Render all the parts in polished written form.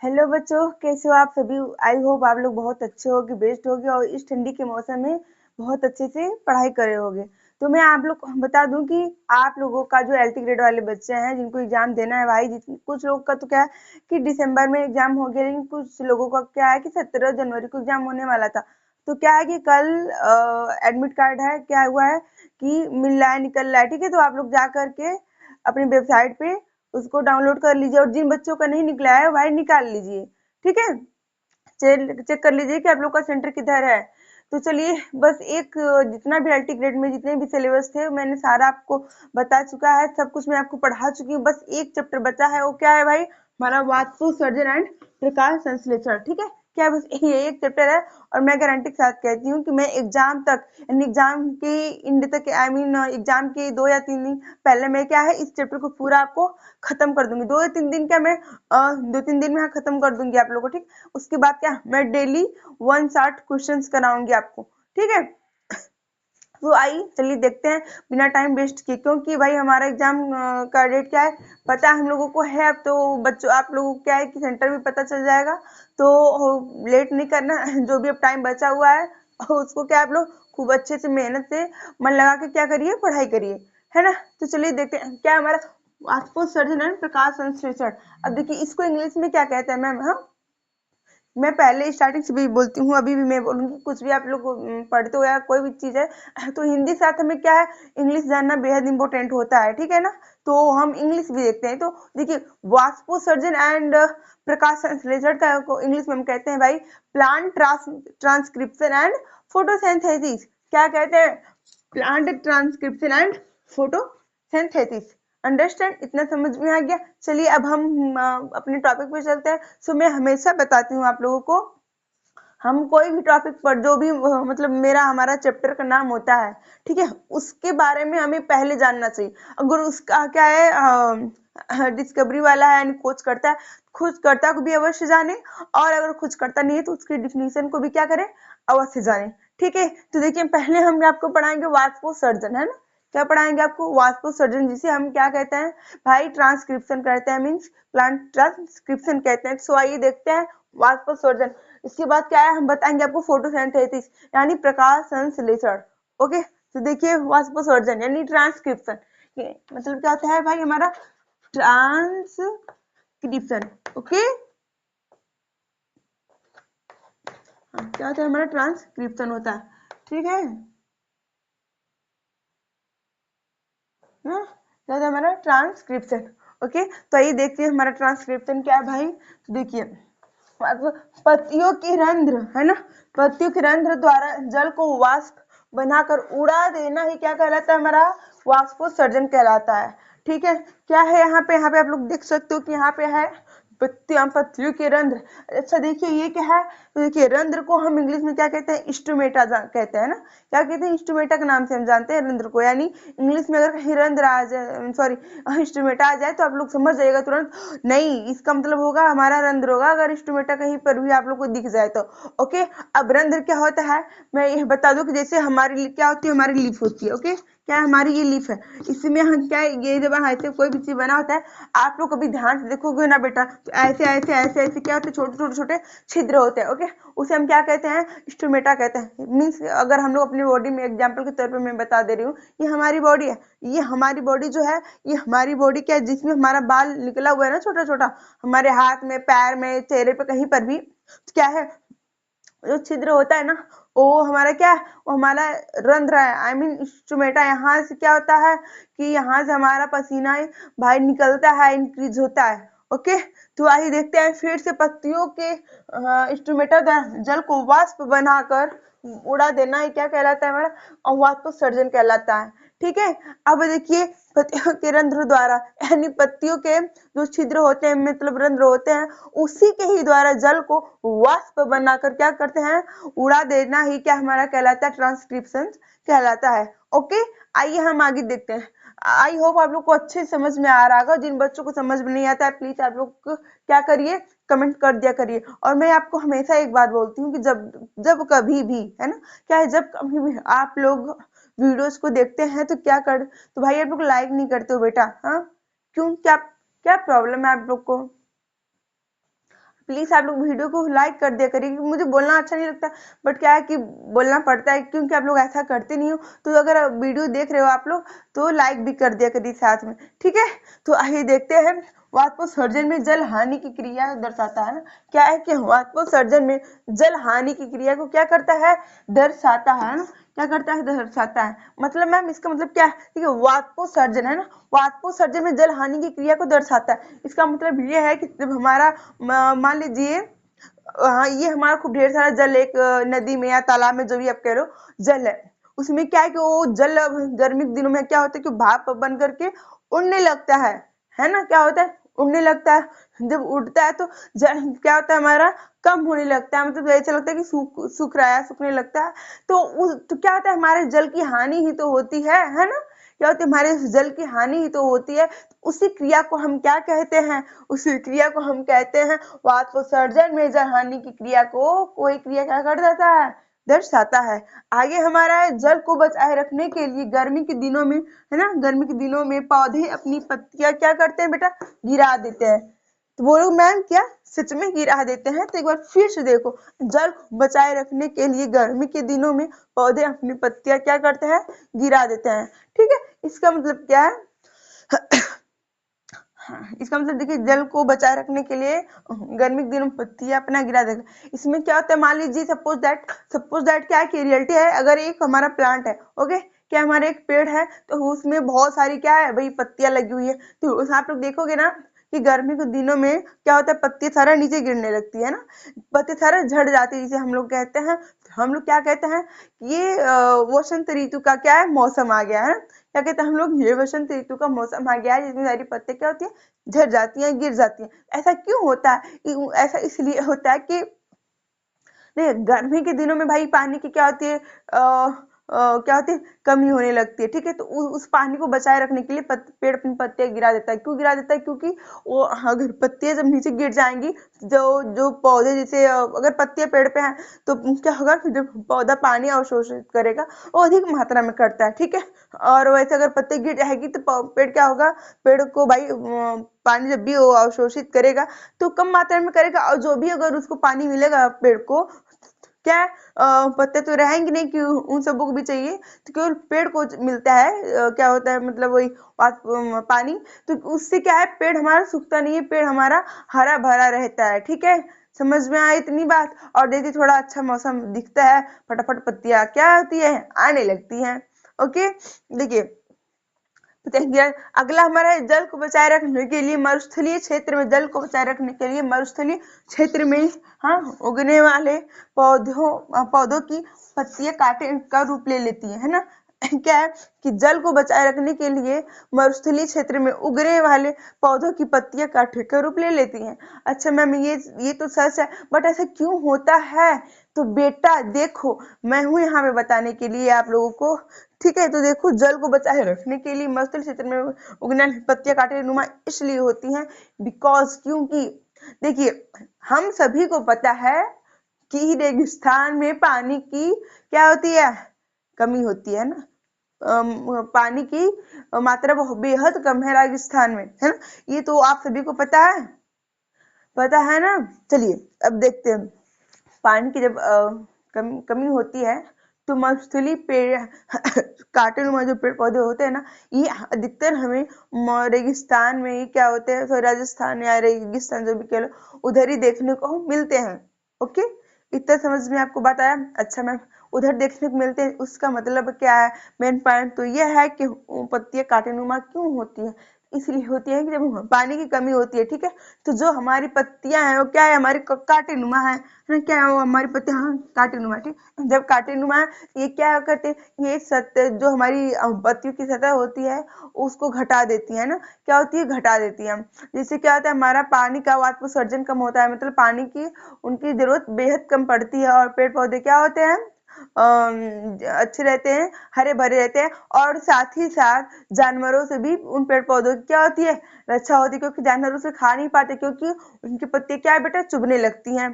Hello बच्चों, कैसे हो आप सभी। आई होप आप लोग बहुत अच्छे होगे, बेस्ट होगे और इस ठंडी के मौसम में बहुत अच्छे से पढ़ाई कर रहे होगे। तो मैं आप लोग को बता दूं कि आप लोगों का जो एलटी ग्रेड वाले बच्चे हैं जिनको एग्जाम देना है भाई, कुछ लोगों का तो क्या है कि दिसंबर में एग्जाम हो गया, लेकिन कुछ लोगों का क्या है कि 17 जनवरी को एग्जाम होने वाला था। तो क्या है कि कल एडमिट कार्ड है, क्या हुआ है कि मिल रहा है, निकल रहा है। ठीक है, तो आप लोग जा करके अपनी वेबसाइट पे उसको डाउनलोड कर लीजिए और जिन बच्चों का नहीं निकला है भाई निकाल लीजिए। ठीक है, चेक कर लीजिए कि आप लोग का सेंटर किधर है। तो चलिए, बस एक जितना भी अल्टी ग्रेड में जितने भी सिलेबस थे मैंने सारा आपको बता चुका है, सब कुछ मैं आपको पढ़ा चुकी हूँ। बस एक चैप्टर बचा है, वो क्या है भाई, हमारा वास्तु सर्जन एंड प्रकाश संश्लेषण। ठीक है, क्या बस ये एक चैप्टर है। और मैं गारंटी के साथ कहती हूँ कि मैं एग्जाम तक, यानी एग्जाम के एंड तक, आई मीन एग्जाम के 2 या 3 दिन पहले मैं क्या है इस चैप्टर को पूरा आपको खत्म कर दूंगी। 2 या 3 दिन क्या, मैं 2-3 दिन में खत्म कर दूंगी आप लोगों को। ठीक, उसके बाद क्या, मैं डेली 160 क्वेश्चंस कराऊंगी आपको। ठीक है, तो आइए चलिए देखते हैं बिना टाइम वेस्ट किए, क्योंकि भाई हमारा एग्जाम का डेट क्या है पता हम लोगों को है। अब तो बच्चों आप लोगों को क्या है कि सेंटर भी पता चल जाएगा, तो लेट नहीं करना। जो भी अब टाइम बचा हुआ है उसको क्या आप लोग खूब अच्छे से मेहनत से मन लगा के क्या करिए, पढ़ाई करिए, है ना। तो चलिए देखते हैं क्या हमारा वाष्पोत्सर्जन सर्जन एंड प्रकाश संश्लेषण। अब देखिए इसको इंग्लिश में क्या कहते हैं मैम। हाँ, मैं पहले स्टार्टिंग से भी बोलती हूँ, अभी भी मैं बोलूंगी, कुछ भी आप लोग पढ़ते हो या कोई भी चीज है तो हिंदी साथ हमें क्या है, इंग्लिश जानना बेहद इंपॉर्टेंट होता है। ठीक है ना, तो हम इंग्लिश भी देखते हैं। तो देखिए वाष्पोत्सर्जन एंड प्रकाश संश्लेषण का को इंग्लिश में हम कहते हैं भाई प्लांट ट्रांसक्रिप्शन एंड फोटोसिंथेसिस। क्या कहते हैं, plant transcription and photosynthesis. Understand, इतना समझ में आ गया। चलिए अब हम अपने टॉपिक पे चलते हैं। सो मैं हमेशा बताती हूँ आप लोगों को, हम कोई भी टॉपिक पर जो भी मतलब मेरा हमारा चैप्टर का नाम होता है, ठीक है, उसके बारे में हमें पहले जानना चाहिए। अगर उसका क्या है डिस्कवरी वाला है यानी खोज करता है, खोजकर्ता को भी अवश्य जाने, और अगर खोजकर्ता नहीं है तो उसकी डिफिनीशन को भी क्या करें, अवश्य जाने। ठीक है, तो देखिए पहले हम आपको पढ़ाएंगे वाष्पोत्सर्जन, है ना। क्या पढ़ाएंगे आपको, वाष्पोत्सर्जन, जिसे हम क्या कहते हैं भाई, ट्रांसक्रिप्शन कहते हैं, मीन्स प्लांट ट्रांसक्रिप्शन कहते हैं। सो आइए देखते हैं वाष्पोत्सर्जन। इसके बाद क्या है, हम बताएंगे आपको फोटोसिंथेसिस यानी प्रकाश संश्लेषण। ओके, तो देखिए वाष्पोत्सर्जन यानी ट्रांसक्रिप्शन, मतलब क्या होता है भाई हमारा ट्रांसक्रिप्शन। ओके, क्या होता है हमारा, ट्रांसक्रिप्शन होता है। ठीक है, क्या होता है हमारा ट्रांसक्रिप्शन। ओके, तो आइए देखते हैं हमारा ट्रांसक्रिप्शन क्या है भाई। तो देखिए पत्तियों की रंध्र, है ना, पत्तियों की रंध्र द्वारा जल को वाष्प बनाकर उड़ा देना ही क्या कहलाता है, हमारा वाष्पोत्सर्जन कहलाता है। ठीक है, क्या है यहाँ पे आप लोग देख सकते हो कि यहाँ पे है पत्तियों के रंध्र। अच्छा देखिए ये क्या है, तो देखिए रंध्र को हम इंग्लिश में क्या कहते हैं, स्टोमेटा कहते हैं ना। क्या कहते हैं, स्टोमेटा के नाम से हम जानते हैं रंध्र को। यानी इंग्लिश में अगर कहीं रंध्र आ जाए, सॉरी स्टोमेटा आ जाए तो आप लोग समझ जाइएगा तुरंत, नहीं इसका मतलब होगा हमारा रंध्र होगा, अगर स्टोमेटा कहीं पर भी आप लोग को दिख जाए तो। ओके, अब रंध्र क्या होता है, मैं यह बता दूं कि जैसे हमारी क्या होती है, हमारी लीफ होती है। ओके, क्या हमारी ये लीफ है, इसमें हम क्या ये जब ऐसे कोई भी चीज बना होता है, आप लोग कभी ध्यान से देखोगे ना बेटा, तो ऐसे ऐसे ऐसे ऐसे क्या होते हैं, छोटे छोटे छोटे छिद्र होते हैं। ओके, उसे हम क्या कहते हैं, स्टोमेटा कहते हैं। मीन्स अगर हम लोग अपनी बॉडी में एग्जाम्पल के तौर पर मैं बता दे रही हूँ, ये हमारी बॉडी है, ये हमारी बॉडी जो है, ये हमारी बॉडी क्या है, जिसमें हमारा बाल निकला हुआ है ना छोटा छोटा, हमारे हाथ में, पैर में, चेहरे पे, कहीं पर भी, तो क्या है जो छिद्र होता है ना, वो हमारा क्या है, वो हमारा रंध्र है, आई मीन स्टोमेटा। यहाँ से क्या होता है कि यहाँ से हमारा पसीना भाई निकलता है, इंक्रीज होता है। ओके, तो आइए देखते हैं फिर से पत्तियों के स्टोमेटा द्वारा जल को वाष्प बनाकर उड़ा देना ये क्या कहलाता है, हमारा वाष्पोत्सर्जन कहलाता है। ठीक है, अब देखिए पत्तियों के रंध्र द्वारा, यानी पत्तियों के जो छिद्र होते हैं, मतलब रंध्र होते हैं, उसी के ही द्वारा जल को वाष्प बनाकर क्या करते हैं, उड़ा देना ही क्या हमारा कहलाता है, ट्रांसक्रिप्शन कहलाता है। ओके, आइए हम आगे देखते हैं। आई होप आप लोग को अच्छे समझ में आ रहा होगा। जिन बच्चों को समझ में नहीं आता है प्लीज आप लोग क्या करिए, कमेंट कर दिया करिए। और मैं आपको हमेशा एक बात बोलती हूँ कि जब जब कभी भी, है ना, क्या है, जब कभी भी आप लोग वीडियोस को देखते हैं तो क्या कर, तो भाई आप लोग लाइक नहीं करते हो बेटा। हाँ, क्यों, क्या क्या प्रॉब्लम है आप लोग को, प्लीज आप लोग वीडियो को लाइक कर दिया करिए, क्योंकि मुझे बोलना अच्छा नहीं लगता, बट क्या है कि बोलना पड़ता है, क्योंकि आप लोग ऐसा करते नहीं हो। तो अगर वीडियो देख रहे हो आप लोग तो लाइक भी कर दिया करिए साथ में, ठीक है। तो आइए देखते हैं, वाष्पोत्सर्जन में जल हानि की क्रिया दर्शाता है ना। क्या है कि वाष्पोत्सर्जन में जल हानि की क्रिया को क्या करता है, दर्शाता है ना। क्या करता है, दर्शाता है। मतलब मैम इसका मतलब क्या है, ठीक है, वाष्पोत्सर्जन है ना, वाष्पोत्सर्जन में जल हानि की क्रिया को दर्शाता है। इसका मतलब ये है कि जब हमारा मान लीजिए हाँ, ये हमारा खूब ढेर सारा जल एक नदी में या तालाब में, जो भी आप कह रहे हो जल है, उसमें क्या है कि वो जल गर्मी के दिनों में क्या होता है कि भाप बन करके उड़ने लगता है ना। क्या होता है, उड़ने लगता है। जब उड़ता है तो क्या होता है, हमारा कम होने लगता है, मतलब ऐसा लगता है कि सूख रहा है, सूखने लगता है। तो क्या होता है, हमारे जल की हानि ही तो होती है ना। क्या होती है, हमारे जल की हानि ही तो होती है। उसी क्रिया को हम क्या कहते हैं, उसी क्रिया को हम कहते हैं वाष्पोत्सर्जन में जल हानि की क्रिया को कोई क्रिया क्या कर देता है, दर्शाता है। आगे हमारा है, जल को बचाए रखने के लिए गर्मी के दिनों में, है ना, गर्मी के दिनों में पौधे अपनी पत्तियां क्या करते हैं बेटा, गिरा देते हैं। तो बोलो मैम क्या सच में गिरा देते हैं? तो एक बार फिर से देखो, जल को बचाए रखने के लिए गर्मी के दिनों में पौधे अपनी पत्तियां क्या करते हैं, गिरा देते हैं, ठीक है। इसका मतलब क्या है, हाँ, इसका मतलब देखिए, जल को बचाए रखने के लिए गर्मी के दिनों में पत्तियां अपना गिरा देगा। इसमें क्या होता है, मान लीजिए सपोज दैट क्या है कि रियलिटी है, अगर एक हमारा प्लांट है, ओके, क्या हमारा एक पेड़ है, तो उसमें बहुत सारी क्या है भाई पत्तियां लगी हुई है। तो उस आप लोग देखोगे ना कि गर्मी के दिनों में क्या होता है, पत्ती सारा नीचे गिरने लगती है ना, पत्ती सारा झड़ जाती है, जिसे हम लोग कहते हैं, हम लोग क्या कहते हैं, ये वसंत ऋतु का क्या है, मौसम आ गया है ना। क्या कहते हैं हम लोग, ये वसंत ऋतु का मौसम आ गया है, जिसमें सारी पत्ते क्या होती है, झड़ जाती हैं, गिर जाती हैं। ऐसा क्यों होता है, ऐसा इसलिए होता है कि देखिए गर्मी के दिनों में भाई पानी की क्या होती है, क्या होती है, कमी होने लगती है, ठीक है। तो उस पानी को बचाए रखने के लिए पेड़ अपनी पत्तियां गिरा देता है। क्यों गिरा देता है, क्योंकि वो अगर पत्तियां जब नीचे गिर जाएंगी, जो जो पौधे जैसे अगर पत्तियां पेड़ पे हैं, तो क्या होगा कि जब पौधा पानी अवशोषित करेगा, वो अधिक मात्रा में करता है, ठीक है। और वैसे अगर पत्ती गिर जाएगी तो पेड़ क्या होगा, पेड़ को भाई पानी जब भी वो अवशोषित करेगा तो कम मात्रा में करेगा, और जो भी अगर उसको पानी मिलेगा पेड़ को, क्या पत्ते तो रहेंगे नहीं, कि उन सबों को भी चाहिए, तो केवल पेड़ को मिलता है क्या होता है, मतलब वही पानी। तो उससे क्या है, पेड़ हमारा सूखता नहीं है, पेड़ हमारा हरा भरा रहता है, ठीक है। समझ में आए इतनी बात? और देखिए थोड़ा अच्छा मौसम दिखता है, फटाफट पत्तियां क्या होती है, आने लगती हैं। ओके, देखिए बताएंगे। अगला हमारा है, जल को बचाए रखने के लिए मरुस्थलीय क्षेत्र में, जल को बचाए रखने के लिए मरुस्थलीय क्षेत्र में हाँ उगने वाले पौधों की पत्तियां कांटे का रूप ले लेती है ना। क्या है कि जल को बचाए रखने के लिए मरुस्थलीय क्षेत्र में उगने वाले पौधों की पत्तियां कांटे का रूप ले लेती हैं। अच्छा मैम ये तो सच है, बट ऐसा क्यों होता है? तो बेटा देखो, मैं हूं यहाँ पे बताने के लिए आप लोगों को, ठीक है। तो देखो, जल को बचाए रखने के लिए मरुस्थलीय क्षेत्र में उगने वाली पत्तियां कांटे नुमा इसलिए होती हैं, बिकॉज क्योंकि देखिए हम सभी को पता है कि रेगिस्तान में पानी की क्या होती है, कमी होती है ना। पानी की मात्रा बेहद कम है राजस्थान में, है ना। ये तो आप सभी को पता है ना। चलिए अब देखते हैं, पानी की जब कमी होती है तो मरुस्थलीय पेड़ कांटेनुमा जो पेड़ पौधे होते हैं ना, ये अधिकतर हमें रेगिस्तान में ही क्या होते हैं, तो राजस्थान या रेगिस्तान जो भी कह लो, उधर ही देखने को मिलते हैं। ओके, इतना समझ में आपको बात आया? अच्छा मैम, उधर देखने को मिलते हैं, उसका मतलब क्या है? मेन पॉइंट तो यह है कि पत्तियां कांटेनुमा क्यों होती है, इसलिए होती है कि जब पानी की कमी होती है, ठीक है। तो जो हमारी पत्तियां हैं वो क्या है, हमारी कांटेनुमा है ना। क्या है वो, हमारी पत्तियां हाँ कांटेनुमा, ठीक। जब कांटेनुमा है, ये क्या करते हैं, ये सतह जो हमारी पत्तियों की सतह होती है उसको घटा देती है ना। क्या होती है, घटा देती है। जिससे क्या होता है, हमारा पानी का वाष्पोत्सर्जन कम होता है, मतलब पानी की उनकी जरूरत बेहद कम पड़ती है, और पेड़ पौधे क्या होते हैं, अच्छे रहते हैं, हरे भरे रहते हैं। और साथ ही साथ जानवरों से भी उन पेड़ पौधों की क्या होती है, रक्षा होती है, क्योंकि जानवर उसे खा नहीं पाते, क्योंकि उनकी पत्तियां क्या है बेटा, चुभने लगती हैं,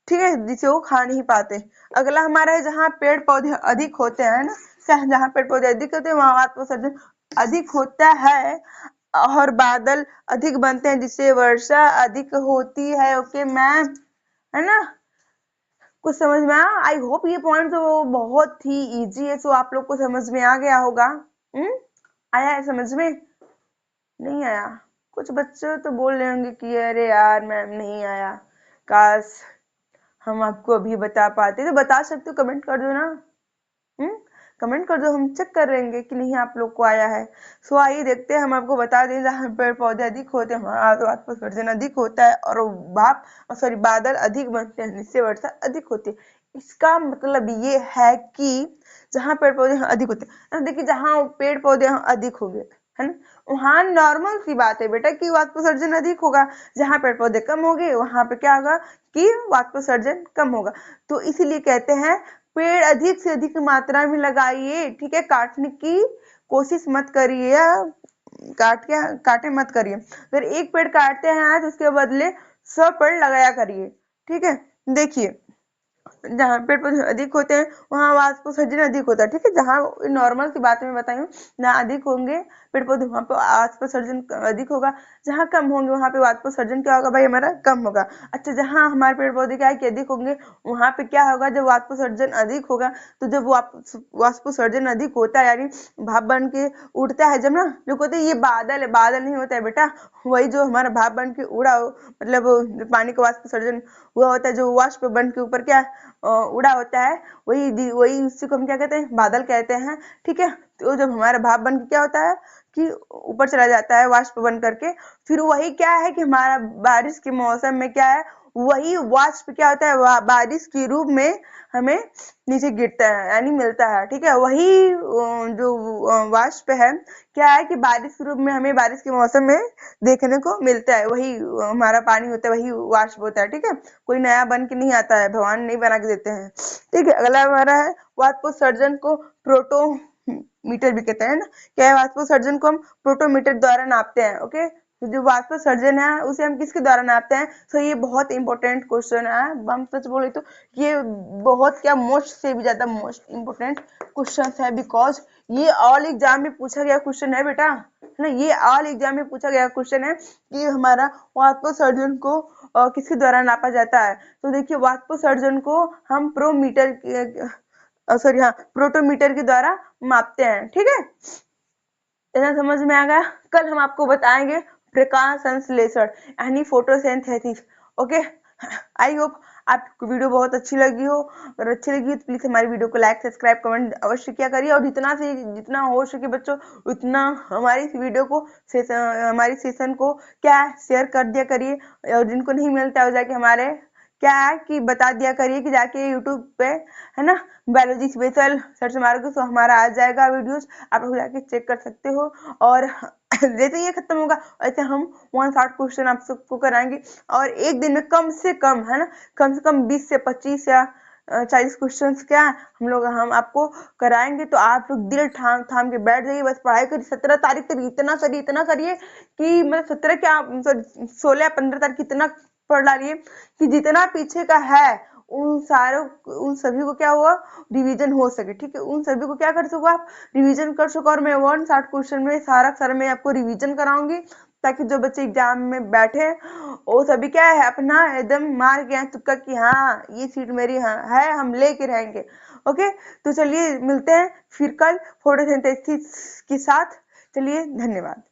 ठीक है, जिसे वो खा नहीं पाते। अगला हमारा है, जहाँ पेड़ पौधे अधिक होते हैं ना, जहाँ पेड़ पौधे अधिक होते हैं वहां वाष्पोत्सर्जन अधिक होता है। और बादल अधिक बनते हैं जिससे वर्षा अधिक होती है। ओके मैम, है ना? कुछ समझ में आया? आई होप ये पॉइंट तो बहुत ही इजी है, सो आप लोग को समझ में आ गया होगा। आया है समझ में? नहीं आया? कुछ बच्चे तो बोल रहे होंगे कि अरे यार मैम नहीं आया, काश हम आपको अभी बता पाते। तो बता सकते हो, कमेंट कर दो ना। कमेंट कर दो, हम चेक कर लेंगे कि नहीं आप लोग को आया है। सो आइए देखते हैं, हम आपको बता दें जहाँ पेड़ पौधे अधिक होते हैं वहाँ वाष्पोत्सर्जन अधिक होता है और बादल अधिक बनते हैं जिससे वर्षा अधिक होती है। इसका मतलब ये है कि जहाँ पेड़ पौधे अधिक होते हैं, देखिए जहाँ पेड़ पौधे अधिक होंगे, है ना, वहाँ नॉर्मल सी बात है बेटा कि वाष्पोत्सर्जन अधिक होगा। जहाँ पेड़ पौधे कम होंगे वहां पे क्या होगा कि वाष्पोत्सर्जन कम होगा। तो इसीलिए कहते हैं पेड़ अधिक से अधिक मात्रा में लगाइए, ठीक है? काटने की कोशिश मत करिए, काटे मत करिए। अगर एक पेड़ काटते हैं तो उसके बदले 100 पेड़ लगाया करिए, ठीक है? देखिए जहाँ पेड़ पौधे अधिक होते हैं वहाँ वाष्पोत्सर्जन अधिक होता है, ठीक है? जहाँ नॉर्मल सी बात मैं बताई हूँ, जहाँ अधिक होंगे पेड़ पौधे वहाँ पे वाष्पोत्सर्जन अधिक होगा, जहाँ कम होंगे वहाँ पे वाष्पोत्सर्जन क्या होगा भाई हमारा कम होगा। अच्छा, जहाँ हमारे पेड़ पौधे क्या है कि अधिक होंगे वहाँ पे क्या होगा, जब वाष्पोत्सर्जन अधिक होगा तो जब वाष्पोत्सर्जन अधिक होता है यानी भाप बन के उड़ता है, जब ना जो कहते हैं ये बादल है, बादल नहीं होता है बेटा, वही जो हमारा भाप बन के उड़ा मतलब पानी का वाष्पोत्सर्जन हुआ होता है, जो वाष्प बन के ऊपर क्या उड़ा होता है, वही उसी को हम क्या कहते हैं बादल कहते हैं, ठीक है? तो जब हमारा भाप बन के क्या होता है कि ऊपर चला जाता है वाष्प बन करके, फिर वही क्या है कि हमारा बारिश के मौसम में क्या है वही वाष्प क्या होता है बारिश के रूप में हमें नीचे गिरता है यानी मिलता है, ठीक है? वही जो वाष्प है क्या है कि बारिश के रूप में हमें बारिश के मौसम में देखने को मिलता है, वही हमारा पानी होता है, वही वाष्प होता है, ठीक है? कोई नया बन के नहीं आता है, भगवान नहीं बना के देते हैं, ठीक है? अगला हमारा है वाष्पोत्सर्जन को प्रोटोमीटर भी कहते हैं ना। क्या है? वाष्पोत्सर्जन को हम प्रोटोमीटर द्वारा नापते हैं। ओके, तो जो वाष्पोत्सर्जन है उसे हम किसके द्वारा नापते हैं? तो ये बहुत इंपॉर्टेंट क्वेश्चन है, हम सच बोले तो ये बहुत क्या मोस्ट से भी ज्यादा मोस्ट इंपॉर्टेंट क्वेश्चन है, बिकॉज ये ऑल एग्जाम में पूछा गया क्वेश्चन है बेटा, है ना? ये ऑल एग्जाम में पूछा गया क्वेश्चन है कि हमारा वाष्पोत्सर्जन को किसके द्वारा नापा जाता है। तो देखिए वाष्पोत्सर्जन को हम प्रोटोमीटर के द्वारा मापते हैं, ठीक है? इतना समझ में आ गया? कल हम आपको बताएंगे प्रकाश संश्लेषण यानी फोटोसिंथेसिस। ओके, आई होप आपको वीडियो बहुत अच्छी लगी हो, अगर अच्छी लगी तो प्लीज हमारी वीडियो को लाइक सब्सक्राइब कमेंट अवश्य किया करिए, और जितना हो सके बच्चों उतना हमारी इस वीडियो को हमारी सेशन को क्या शेयर कर दिया करिए, और जिनको नहीं मिलता है जाके हमारे क्या है कि बता दिया करिए कि जाके यूट्यूब पे, है ना, बायोलॉजी स्पेशल सर्च मारोगे तो हमारा आ जाएगा वीडियोस, आप लोग जाके चेक कर सकते हो। और जैसे ये खत्म होगा वैसे हम 160 क्वेश्चन आप सबको कराएंगे, और एक दिन में कम से कम, है ना, कम से कम 20 से 25 या 40 क्वेश्चन क्या हम आपको कराएंगे। तो आप लोग दिल थाम थाम के बैठ जाइए, बस पढ़ाई करिए। 17 तारीख तक इतना करिए कि मतलब 17 क्या 16 या 15 तारीख इतना पढ़ डालिए कि जितना पीछे का है उन सभी को क्या हुआ रिवीजन हो सके, ठीक है? उन सभी को क्या कर सको आप रिवीजन कर सको, और मैं 160 क्वेश्चन में सारा मैं आपको रिवीजन कराऊंगी, ताकि जो बच्चे एग्जाम में बैठे वो सभी क्या है अपना एकदम मार के तुक्का कि हाँ ये सीट मेरी है, हम लेके रहेंगे। ओके, तो चलिए मिलते हैं फिर कल फोटोसिंथेसिस के साथ। चलिए, धन्यवाद।